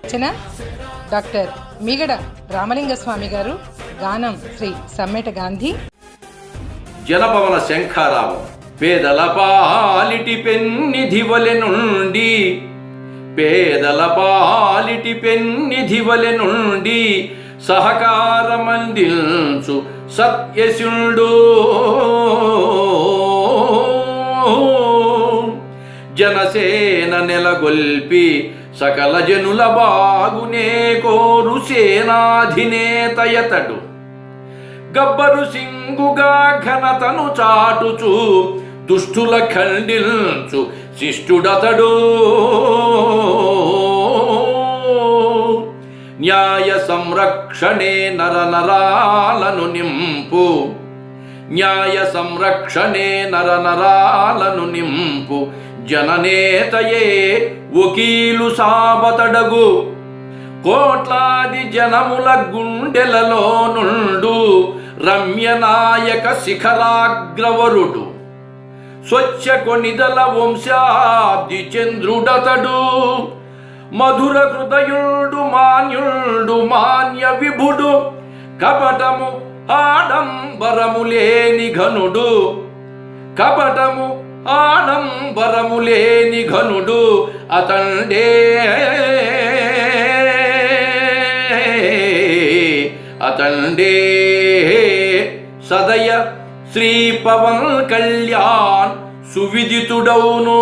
రచన doctor మీగడ రామలింగస్వామి గారు. గానం శ్రీ సమ్మెట గాంధీ. జనపవన శంఖారావం. పేదల పాలిటి పెన్నిధివలె నుండి, పేదల పాలిటి పెన్నిధివలె నుండి సహకారమందించు సత్యశుండు. జనసేన నెలగొల్పి సకల జనుల బాగునే కోరు సేనాధినేతయతడు. గబ్బరు సింగుగా ఘనతను చాటుచు దుష్టుల ఖండించు శిష్టుడతడు. న్యాయ సంరక్షణే నరనరాలను నింపు, న్యాయ సంరక్షణే నరనరాలను నింపు. జననేతయే వకీలు సాబతడగు. కోట్లాది జనముల గుండెలలో నుండు రమ్యనాయక శిఖరాగ్రవరుడు. స్వచ్ఛ కొనిదల వంశాబ్ది చంద్రుడతడు. మధుర హృదయుడు మాన్యుడు మాన్య విభుడు. కపటము ఆడంబరము లేని ఘనుడు, కపటము ఆడంబరము లేని ఘనుడు అతండే. అతండే సదయ శ్రీ పవన్ కళ్యాణ్ సువిదితుడౌను.